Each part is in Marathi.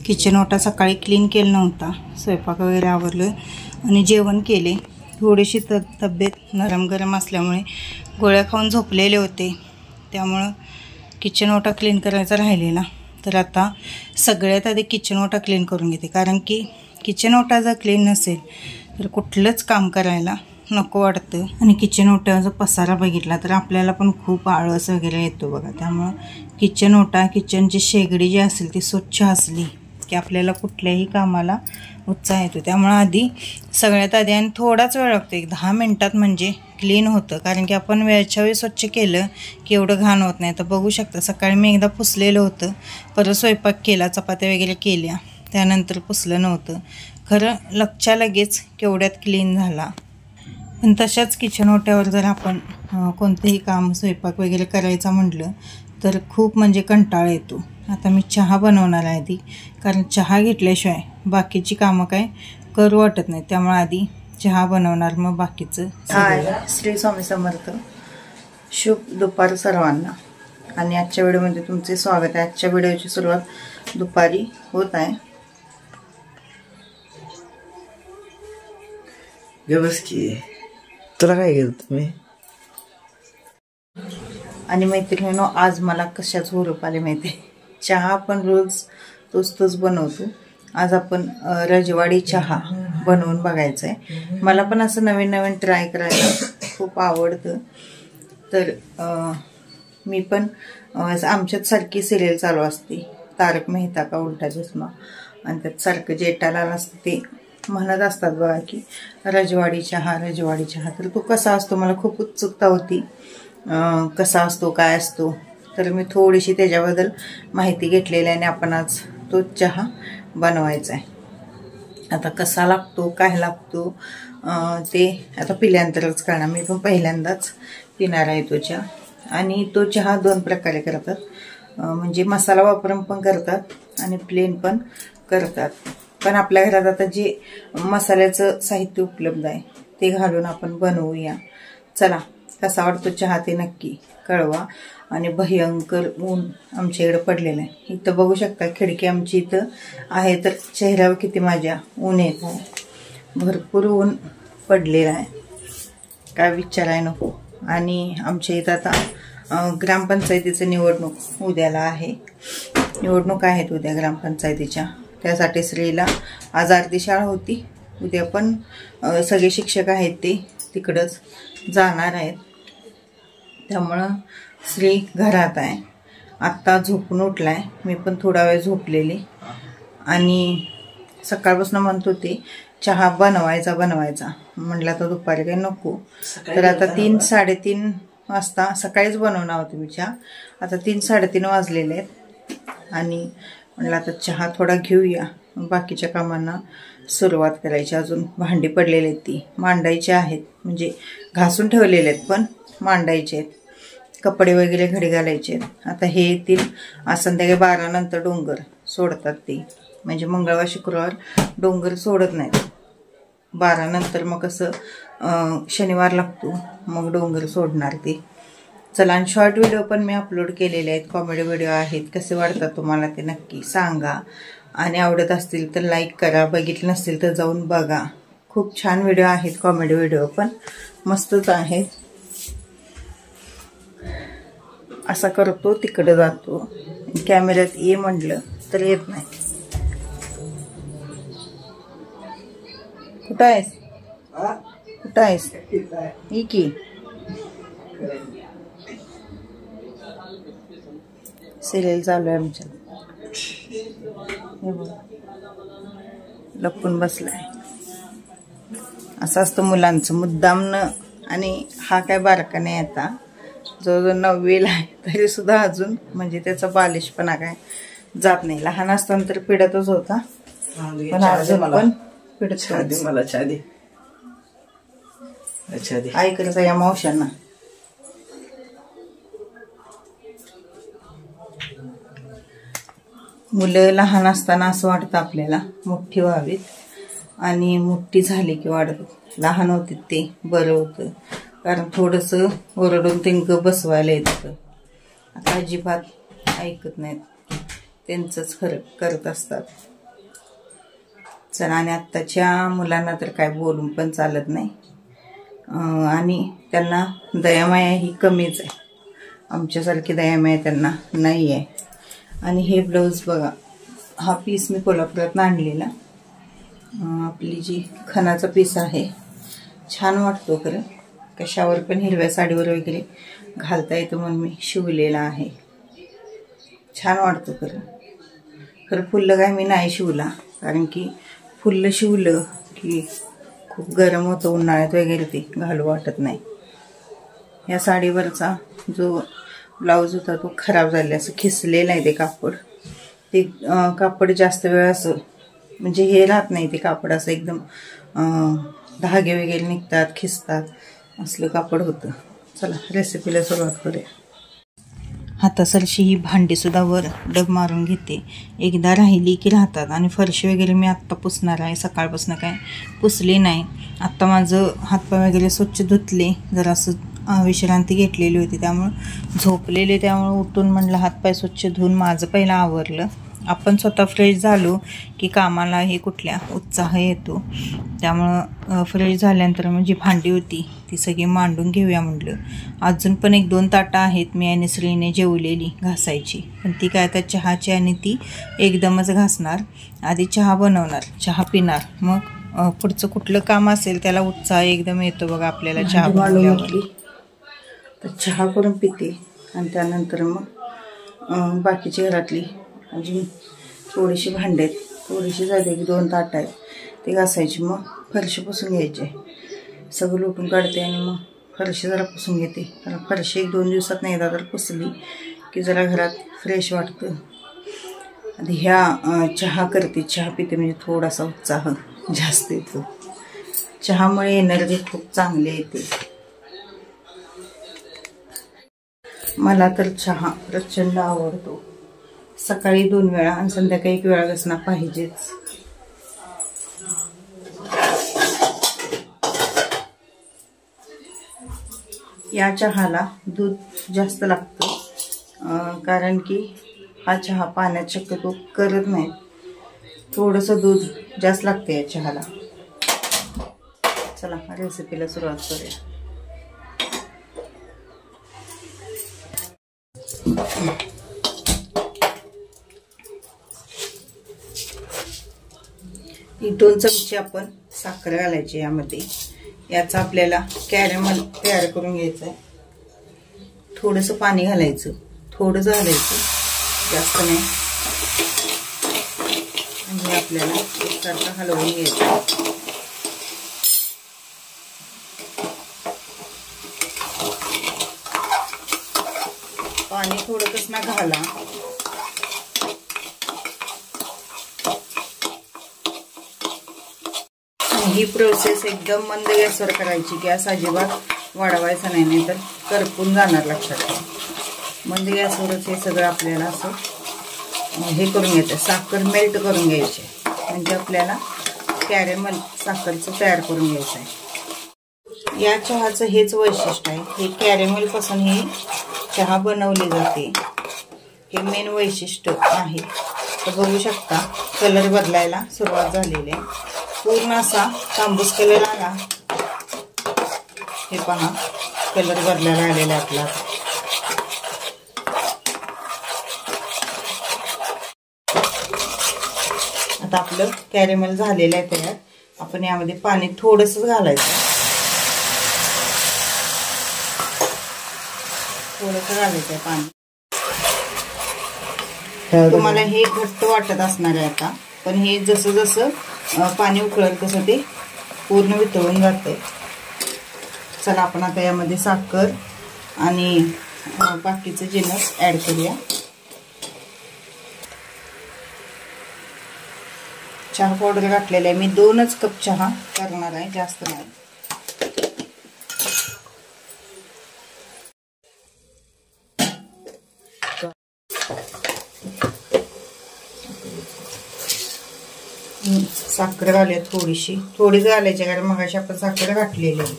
किचन ओटा सकाळी क्लीन केला नव्हता, स्वयंपाक वगैरे आवरलं आणि जेवण केले. थोडीशी तब्येत नरम गरम असल्यामुळे गोळ्या खाऊन झोपलेले होते, त्यामुळं किचन ओटा क्लीन करायचा राहिलेला. तर आता सगळ्यात आधी किचन ओटा क्लीन करून घेते, कारण की किचन ओटा जर क्लीन नसेल तर कुठलंच काम करायला नको वाटतं. आणि किचन ओट्याचा पसारा बघितला तर आपल्याला पण खूप आळस वगैरे येतो बघा. त्यामुळं किचन ओटा, किचनची शेगडी जी असेल ती स्वच्छ असली की आपल्याला कुठल्याही कामाला उत्साह येतो. त्यामुळं आधी सगळ्यात आधी आणि थोडाच वेळ लागतो, एक 10 मिनटात म्हणजे क्लीन होतं. कारण की आपण वेळच्या वेळी स्वच्छ केलं की एवढं घाण होत नाही. तर बघू शकता सकाळी मी एकदा पुसलेलं होतं, परत स्वयंपाक केला, चपात्या वगैरे केल्या, त्यानंतर पुसलं नव्हतं. खरं लक्षात लगेच केवढ्यात क्लीन झाला. पण तशाच किचन ओट्यावर जर आपण कोणतेही काम स्वयंपाक वगैरे करायचं म्हटलं तर खूप म्हणजे कंटाळा येतो. आता मी चहा बनवणार आहे आधी, कारण चहा घेतल्याशिवाय बाकीची कामं काय करू वाटत नाही. त्यामुळे आधी चहा बनवणार, मग बाकीचं. श्री स्वामी समर्थ. शुभ दुपार सर्वांना. आणि आजच्या व्हिडिओमध्ये तुमचे स्वागत आहे. आजच्या व्हिडिओची सुरुवात दुपारी होत आहे. बस की तुला काय केलं तुम्ही? आणि मैत्रिणींनो, आज मला कशाच हुरूप आले माहिती आहे. चहा आपण रोज तोच बनवतो. आज आपण रजवाडी चहा बनवून बघायचा आहे. मला पण असं नवीन नवीन ट्राय करायला खूप आवडतं. तर मी पण आमच्यात सारखी सिरियल चालू असते, तारक मेहता का उलटा चष्मा, आणि त्यात सारखं जेठालाल असतं ते म्हणत असतात बघा की रजवाडी चहा, रजवाडी चहा. तर तो कसा असतो मला खूप उत्सुकता होती, कसा असतो, काय असतो. तर मी थोडीशी त्याच्याबद्दल माहिती घेतलेली आहे आणि आपण आज तो चहा बनवायचा आहे. आता कसा लागतो, काय लागतो ते आता पिल्यानंतरच कळणार. मी पण पहिल्यांदाच पिणार आहे तो चहा. आणि तो चहा 2 प्रकारे करतात, म्हणजे मसाला वापरून पण करतात आणि प्लेन पण करतात. पण आपल्या घरात आता जे मसाल्याचं साहित्य उपलब्ध आहे ते घालून आपण बनवूया. चला, कसा वाटतो चहा ते नक्की कळवा. आणि भयंकर ऊन आमच्या इकडं पडलेलं आहे. इथं बघू शकता खिडकी आमची इथं आहे, तर चेहऱ्यावर किती माझ्या ऊन येत आहे. भरपूर ऊन पडलेलं आहे, काय विचाराय नको. आणि आमच्या इथं आता ग्रामपंचायतीचं निवडणूक उद्याला आहे. निवडणूक आहेत उद्या ग्रामपंचायतीच्या. त्यासाठी श्रीला आज अर्धी शाळा होती, उद्या पण सगळे शिक्षक आहेत ते तिकडंच जाणार आहेत. त्यामुळं श्री घरात आहे. आत्ता झोपून उठलाय, मी पण थोडा वेळ झोपलेली. आणि सकाळपासून म्हणत होते चहा बनवायचा. म्हटलं आता दुपारी काही नको. तर आता 3-3:30 वाजता, सकाळीच बनवणार होते मी चहा. आता 3-3:30 वाजलेले आहेत आणि म्हटलं आता चहा थोडा घेऊया, बाकीच्या कामांना सुरुवात करायची. अजून भांडी पडलेली आहेत ती मांडायची आहेत, म्हणजे घासून ठेवलेले आहेत पण मांडायचे आहेत. कपडे वगैरे घडी घालायचे आहेत. आता हे येतील आज संध्याकाळी 12 नंतर डोंगर सोडतात ते, म्हणजे मंगळवार शुक्रवार डोंगर सोडत नाहीत. 12 नंतर मग कसं शनिवार लागतो मग डोंगर सोडणार ते. चला, आणि शॉर्ट व्हिडिओ पण मी अपलोड केलेले आहेत, कॉमेडी व्हिडिओ आहेत. कसे वाटतात तुम्हाला ते नक्की सांगा. आणि आवडत असतील तर लाईक करा, बघितलं नसतील तर जाऊन बघा. खूप छान व्हिडिओ आहेत, कॉमेडी व्हिडिओ पण मस्तच आहेत. असा करतो तिकडे जातो, कॅमेऱ्यात ये म्हटलं तर येत नाही. कुठं आहेस? कुठं आहेस? ही की सिरियल चालू आहे आमच्यात. लपून बसलाय. असं असतं मुलांचं मुद्दामनं. आणि हा काय बारका नाही, आता जवळजवळ 9वीला आहे तरी सुद्धा अजून म्हणजे त्याचा बालिशपणा काय जात नाही. लहान असताना तर पिडतच होता, पण अजून पण पिडत. मला चहा दे. ऐकायचं या मावशांना. मुलं लहान असताना असं वाटतं आपल्याला मोठी व्हावीत, आणि मोठी झाली की वाटत लहान होती ते बरं होतं. कारण थोडंसं ओरडून ते बसवायला येतं. आता अजिबात ऐकत नाहीत, त्यांचंच खरं करत असतात. चला, आणि आत्ताच्या मुलांना तर काय बोलून पण चालत नाही, आणि त्यांना दयामाया ही कमीच आहे. आमच्यासारखी दयामाया त्यांना नाही आहे. आणि हे ब्लाऊज बघा, हा पीस मी कोल्हापुरात आणलेला. आपली जी खणाचा पीस आहे, छान वाटतो खरं. कशावर पण हिरव्या साडीवर वगैरे घालता येतो म्हणून मी शिवलेला आहे. छान वाटतो खरं. खरं फुल्लं काय मी नाही शिवला, कारण की फुल्लं शिवलं की खूप गरम होतं उन्हाळ्यात वगैरे, ते घालू वाटत नाही. या साडीवरचा जो ब्लाऊज होता तो खराब झाला, असं खिसलेलं आहे ते कापड. ते कापड जास्त वेळ असं म्हणजे हे राहत नाही, ते कापड असं एकदम धागे वगैरे निघतात, खिसतात, असलं कापड होतं. चला रेसिपीला सुरुवात करूया. हातासरशी ही भांडीसुद्धा वर डब मारून घेते. एकदा राहिली की राहतात. आणि फरशी वगैरे मी आत्ता पुसणार आहे, सकाळपासून काय पुसले नाही. आत्ता माझं हातपाय वगैरे स्वच्छ धुतले, जरासं विश्रांती घेतलेली होती, त्यामुळं झोपलेले, त्यामुळं उठून म्हणलं हातपाय स्वच्छ धुवून माझं पहिलं आवरलं. आपण स्वतः फ्रेश झालो की कामाला हे कुठल्या उत्साह येतो. त्यामुळं फ्रेश झाल्यानंतर म्हणजे भांडी होती ती सगळी मांडून घेऊया म्हटलं. अजून पण 1-2 ताटं आहेत मी आणि श्रीने जेवलेली घासायची, पण ती काय आता चहाची आणि ती एकदमच घासणार. आधी चहा बनवणार, चहा पिणार, मग पुढचं कुठलं काम असेल त्याला उत्साह एकदम येतो बघा आपल्याला. चहा बनवल्यावर तर चहा करून पिते, आणि त्यानंतर मग बाकीची घरातली अजून थोडीशी भांडी आहेत, थोडीशी झाली की 2 ताटं आहेत, ते घासायची. मग फरशी पुसून घ्यायचे, सगळं लुटून काढते आणि मग फरशी जरा पुसून घेते. कारण फरशी 1-2 दिवसात नाही एकदा तर पुसली की जरा घरात फ्रेश वाटतं. आधी ह्या चहा करते, चहा पिते म्हणजे थोडासा उत्साह जास्त येतो. चहामुळे एनर्जी खूप चांगली येते. मला तर चहा प्रचंड आवडतो. सकाळी 2 वेळा आणि संध्याकाळी 1 वेळा घासणं पाहिजेच. या चहाला दूध जास्त लागतं, कारण की हा चहा पाण्यात शक्यतो करत नाही. थोडंसं दूध जास्त लागतं या चहाला. चला रेसिपीला सुरुवात करूया. ही 2 चमचे आपण साखर घालायची यामध्ये. याचा आपल्याला कॅरेमल तयार करून घ्यायचं आहे. थोडंसं पाणी घालायचं, थोडंसं घालायचं, जास्त नाही. आणि आपल्याला एकसारखं हलवून घ्यायचं. पाणी थोडं कसं घाला. ही प्रोसेस एकदम मंद गॅसवर करायची. गॅस अजिबात वाढवायचा नाही, नाही तर करपून जाणार. लक्षात मंद गॅसवरच हे सगळं आपल्याला असं हे करून घ्यायचं. साखर मेल्ट करून घ्यायची, म्हणजे आपल्याला कॅरेमल साखरचं तयार करून घ्यायचं आहे. या चहाचं हेच वैशिष्ट्य आहे. हे कॅरेमलपासून ही चहा बनवली जाते, हे मेन वैशिष्ट्य आहे. तर बघू शकता कलर बदलायला सुरुवात झालेली आहे. पूर्ण असा तांबूस कलर आला. हे पहा कलर बदलायला आलेला आपला. आता आपलं कॅरेमल झालेलं आहे तयार. आपण यामध्ये पाणी थोडंसं घालायचं, थोडंसं घालायचं आहे पाणी. तुम्हाला हे घट्ट वाटत असणार आहे आता, पण हे जसं जसं पाणी उकळेल तसं ते पूर्ण वितळून जाते. चला आपण आता यामध्ये साखर आणि बाकीचे जिन्नस ॲड करूया. चहा पावडर घातलेला आहे मी. 2च कप चहा करणार आहे, जास्त नाही. साखर घालूया थोडीच घालायची, कारण मगाशी आपण साखर घातलेली आहे.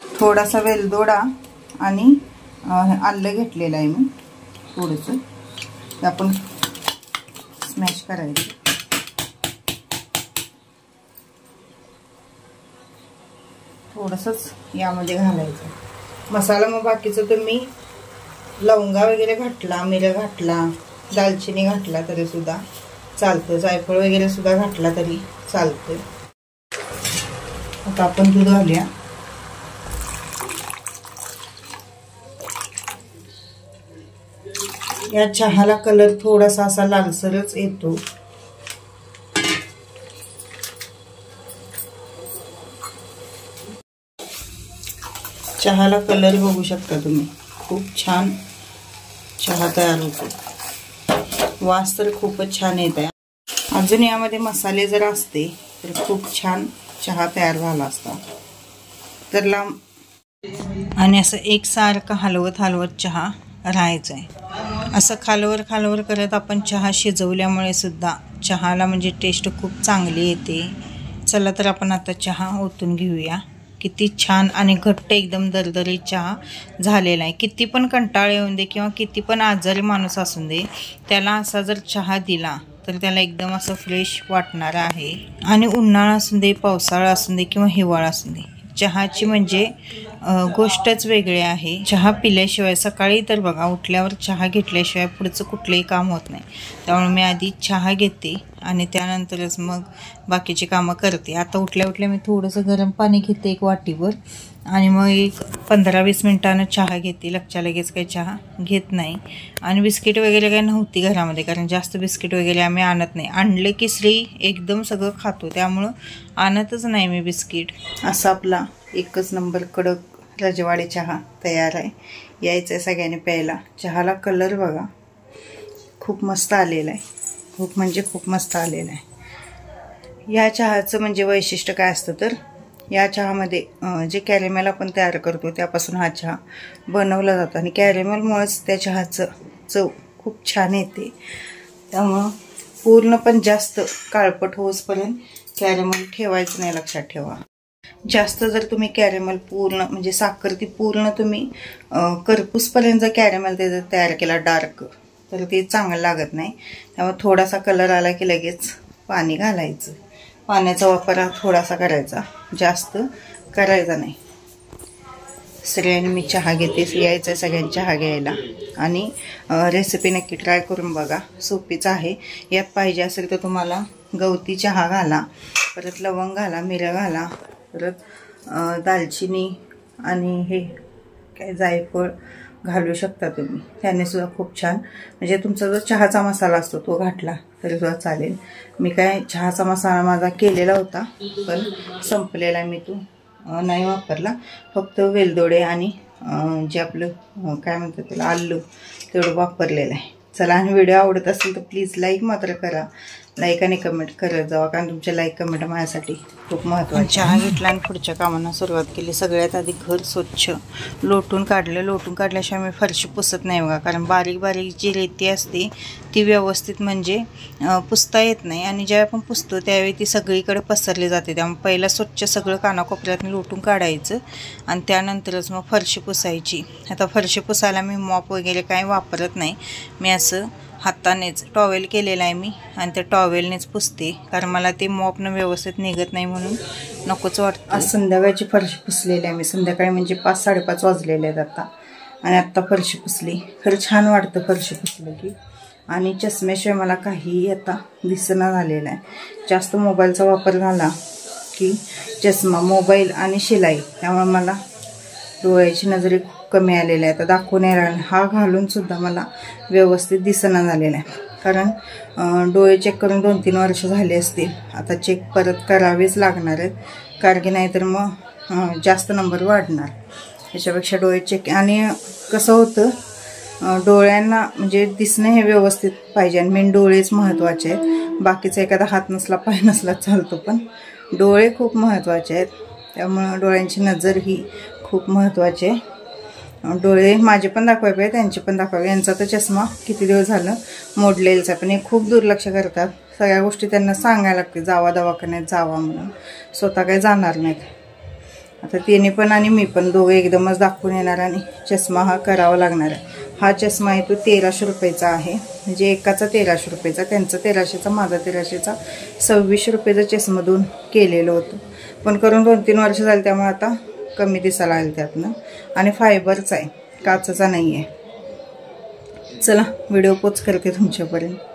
थोडासा वेलदोडा आणि आलं घेतलेलं आहे मी थोडंसं. आपण स्मॅश करायचं. थोडंसंच यामध्ये घालायचं मसाला. मग बाकीचं तुम्ही लवंगा वगैरे घातला, मिरं घातला, दालचिनी घातला तरी सुद्धा चालतं, जायफळ वगैरे सुद्धा घातला तरी चालतं. आता आपण दूध घालूया. या चहाला कलर थोडासा असा लालसरच येतो. चहाला कलर बघू शकता तुम्ही, खूप छान चहा तयार होतो. वास तर खूपच छान येत आहे. अजून यामध्ये मसाले जर असते तर खूप छान चहा तयार झाला असता. तर आणि असं एकसारखं हलवत चहा राहायचं आहे. असं खालवर करत आपण चहा शिजवल्यामुळे सुद्धा चहाला म्हणजे टेस्ट खूप चांगली येते. चला तर आपण आता चहा ओतून घेऊया. किती छान आणि घट्ट एकदम दरदरीत चहा झालेला आहे. किती पण कंटाळ येऊन दे किंवा किती पण आजारी माणूस असून दे, त्याला असा जर चहा दिला तर त्याला एकदम असं फ्रेश वाटणार आहे. आणि उन्हाळा असून दे, पावसाळा असून दे किंवा हिवाळा असून दे, चहाची म्हणजे गोष्टच वेगळी आहे. चहा पिल्याशिवाय सकाळी तर बघा उठल्यावर चहा घेतल्याशिवाय पुढचं कुठलंही काम होत नाही. त्यामुळे मी आधी चहा घेते आणि त्यानंतरच मग बाकीची कामं करते. आता उठल्या मी थोडंसं गरम पाणी घेते एक वाटीवर आणि मग एक 15-20 मिनिटानं चहा घेते. लगेच काही चहा घेत नाही. आणि बिस्किट वगैरे काही नव्हती घरामध्ये, कारण जास्त बिस्किट वगैरे आम्ही आणत नाही. आणले की श्री एकदम सगळं खातो, त्यामुळं आणतच नाही मी बिस्किट. असा आपला एकच नंबर कडक रजवाडी चहा तयार आहे. यायचं आहे सगळ्यांनी प्यायला. चहाला कलर बघा खूप मस्त आलेला आहे. खूप म्हणजे खूप मस्त आलेला आहे. या चहाचं म्हणजे वैशिष्ट्य काय असतं तर या चहामध्ये जे कॅरेमेल आपण तयार करतो त्यापासून हा चहा बनवला जातो आणि कॅरेमेलमुळेच त्या चहाचं चव खूप छान येते. त्यामुळं पूर्ण पण जास्त काळपट होईपर्यंत कॅरेमेल ठेवायचं नाही, लक्षात ठेवा. जास्त जर तुम्ही कॅरेमेल पूर्ण म्हणजे साखर ती पूर्ण तुम्ही करपूसपर्यंत जर कॅरेमेल ते तयार केला डार्क तर ते चांगलं लागत नाही. त्यामुळे थोडासा कलर आला की लगेच पाणी घालायचं. पाण्याचा वापर थोडासा करायचा, जास्त करायचा नाही. सगळ्यांनी मी चहा घेते. यायचं आहे सगळ्यांनी चहा घ्यायला. आणि रेसिपी नक्की ट्राय करून बघा, सोपीच आहे. यात पाहिजे असेल तर तुम्हाला गवती चहा घाला, परत लवंग घाला, मिरं घाला, परत दालचिनी आणि हे काय जायफळ घालू शकता तुम्ही. त्याने सुद्धा खूप छान म्हणजे तुमचा जो चहाचा मसाला असतो तो घातला तरी सुद्धा चालेल. मी काय चहाचा मसाला माझा केलेला होता पण संपलेला, मी तो नाही वापरला. फक्त वेलदोडे आणि जे आपलं काय म्हणतात त्याला आल्लू तेवढं वापरलेलं आहे. चला, आणि व्हिडिओ आवडत असेल तर प्लीज लाईक मात्र करा. लाईक आणि कमेंट करत जावा, कारण तुमच्या लाईक कमेंट माझ्यासाठी खूप महत्त्वाचं. चहा घेतला आणि पुढच्या कामांना सुरुवात केली. सगळ्यात आधी घर स्वच्छ लोटून काढलं. लोटून काढल्याशिवाय मी फरशी पुसत नाही बघा, कारण बारीक बारीक जी रेती असते ती व्यवस्थित म्हणजे पुसता येत नाही. आणि ज्यावेळी आपण पुसतो त्यावेळी ती सगळीकडे पसरली जाते. त्यामुळे पहिला स्वच्छ सगळं कानाकोपऱ्यात लोटून काढायचं आणि त्यानंतरच मग फरशी पुसायची. आता फरशी पुसायला मी मॉप वगैरे काही वापरत नाही. मी असं हातानेच टॉवेल केलेला आहे मी आणि त्या टॉवेलनेच पुसते, कारण मला ते मॉपनं व्यवस्थित निघत नाही म्हणून नकोच वाटतं. आज संध्याकाळची फरशी पुसलेली आहे मी. संध्याकाळी म्हणजे 5-5:30 वाजलेले आहेत आता. आणि आत्ता फरशी पुसली. खरं छान वाटतं फरशी पुसलं की. आणि चष्म्याशिवाय मला काहीही आता दिसना झालेलं आहे. जास्त मोबाईलचा वापर झाला की चष्मा, मोबाईल आणि शिलाई, त्यामुळे मला डोळ्याची नजरे खूप कमी आलेल्या आहे. आता दाखवून राहिला हा घालून सुद्धा मला व्यवस्थित दिसना झालेला आहे, कारण डोळे चेक करून 2-3 वर्ष झाले असतील. आता चेक परत करावेच लागणार आहेत, कारण की नाहीतर मग जास्त नंबर वाढणार. याच्यापेक्षा डोळे चेक. आणि कसं होतं डोळ्यांना म्हणजे दिसणं हे व्यवस्थित पाहिजे आणि मेन डोळेच महत्त्वाचे आहेत. बाकीचा एखादा हात नसला पाय नसला चालतो, पण डोळे खूप महत्त्वाचे आहेत. त्यामुळं डोळ्यांची नजर ही खूप महत्त्वाची आहे. डोळे माझे पण दाखवायला पाहिजे, त्यांचे पण दाखवावे. यांचा तर चष्मा किती दिवस झालं मोडलेलाच आहे, पण हे खूप दुर्लक्ष करतात. सगळ्या गोष्टी त्यांना सांगायला लागते, जावा दवाखान्यात जावा म्हणून. स्वतः काही जाणार नाहीत. आता तिने पण आणि मी पण दोघे एकदमच दाखवून येणार आणि चष्मा हा करावा लागणार आहे. हा चष्मा आहे तो 1300 रुपयाचा आहे, म्हणजे एकाचा 1300 रुपयाचा, त्यांचा 1300चा, माझा 1300चा, 2600 रुपयाचा चष्मा दोन केलेलं होतं. पण करून 2-3 वर्ष झाली त्यामुळे आता कमी दिसायला आलं त्यातनं. आणि फायबरचा आहे, काचेचा नाही आहे. चला व्हिडिओ पोच करते तुमच्यापर्यंत.